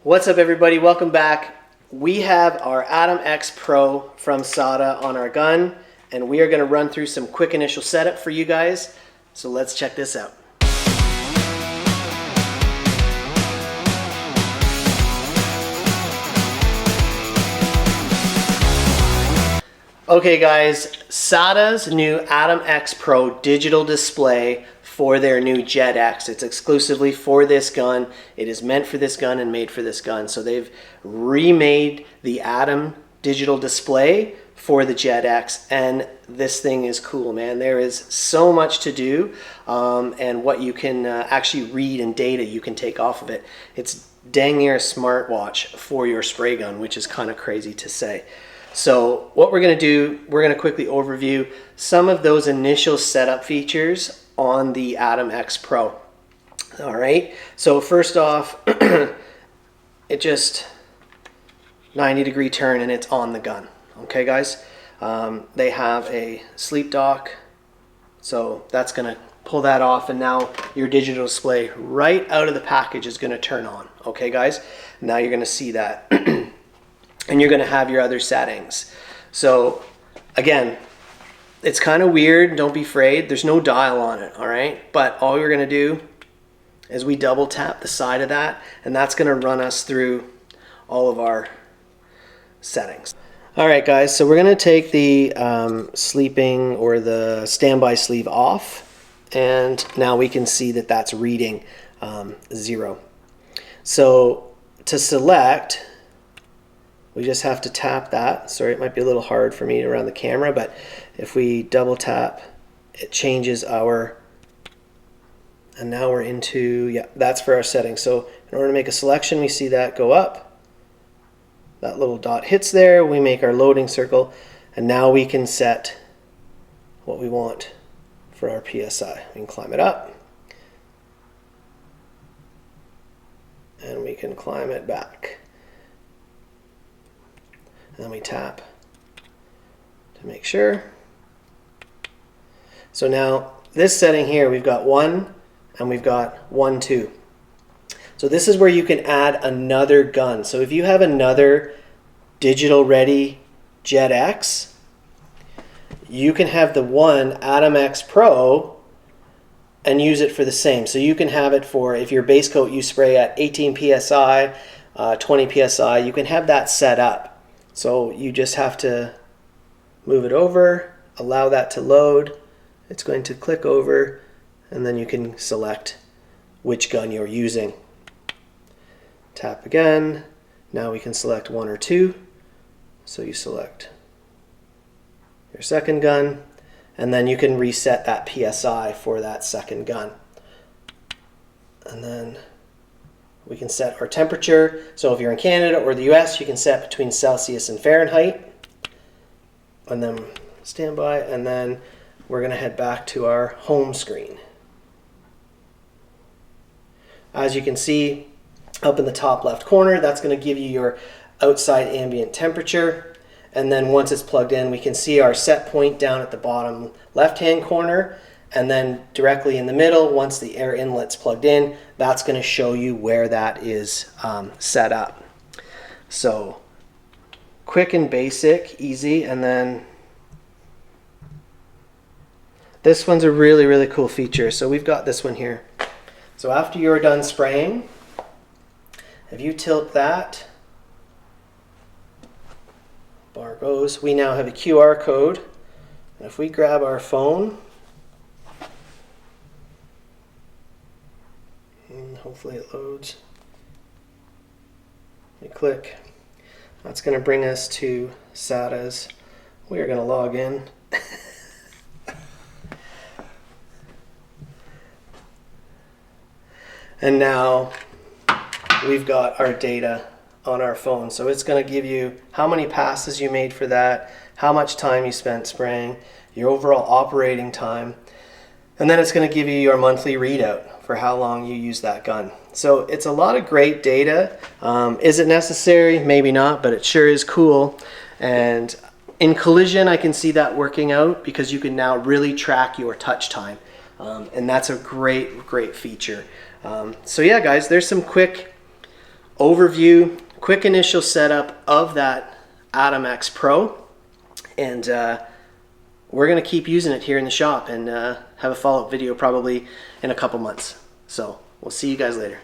What's up, everybody? Welcome back. We have our Atom X Pro from Sata on our gun, and we are going to run through some quick initial setup for you guys. So let's check this out. Okay guys, Sata's new Atom X Pro digital display for their new Jet X. It's exclusively for this gun. It is meant for this gun and made for this gun. So they've remade the Atom digital display for the Jet X, and this thing is cool, man. There is so much to do, and what you can actually read and data you can take off of it. It's dang near a smartwatch for your spray gun, which is kind of crazy to say. So what we're going to do, we're going to quickly overview some of those initial setup features on the Atom X Pro. All right, so first off, it just 90-degree turn and it's on the gun. Okay guys, they have a sleep dock, so that's going to pull that off, and now your digital display right out of the package is going to turn on. Okay guys, now you're going to see that. And you're going to have your other settings. So again, it's kind of weird. Don't be afraid. There's no dial on it, all right? But all we're going to do is we double tap the side of that, and that's going to run us through all of our settings. All right, guys, so we're going to take the sleeping or the standby sleeve off, and now we can see that that's reading 0. So to select, we just have to tap that. Sorry, it might be a little hard for me around the camera, but if we double tap, it changes our, and now we're into, yeah, that's for our settings. So in order to make a selection, we see that go up. That little dot hits there, we make our loading circle, and now we can set what we want for our PSI. We can climb it up, and we can climb it back. And then we tap to make sure. So now this setting here, we've got 1 and we've got 1, 2. So this is where you can add another gun. So if you have another digital ready Jet X, you can have the one Atom X Pro and use it for the same. So you can have it for, if your base coat you spray at 18 PSI, 20 PSI, you can have that set up. So you just have to move it over, allow that to load. It's going to click over, and then you can select which gun you're using. Tap again. Now we can select 1 or 2. So you select your second gun, and then you can reset that PSI for that second gun. And then we can set our temperature. So if you're in Canada or the US, you can set between Celsius and Fahrenheit. And then standby, and then we're going to head back to our home screen. As you can see up in the top left corner, that's going to give you your outside ambient temperature. And then once it's plugged in, we can see our set point down at the bottom left-hand corner. And then directly in the middle, once the air inlet's plugged in, that's going to show you where that is set up. So quick and basic, easy. And then this one's a really, really cool feature. So we've got this one here. So after you're done spraying, if you tilt that, bar goes, we now have a QR code. And if we grab our phone, hopefully it loads. We click. That's going to bring us to Sata's. We are going to log in. And now we've got our data on our phone. So it's going to give you how many passes you made for that, how much time you spent spraying, your overall operating time, and then it's going to give you your monthly readout for how long you use that gun. So it's a lot of great data. Is it necessary? Maybe not, but it sure is cool. And in collision, I can see that working out because you can now really track your touch time. And that's a great, great feature. So yeah, guys, there's some quick overview, quick initial setup of that Atom X Pro, and we're going to keep using it here in the shop and have a follow-up video probably in a couple months. So we'll see you guys later.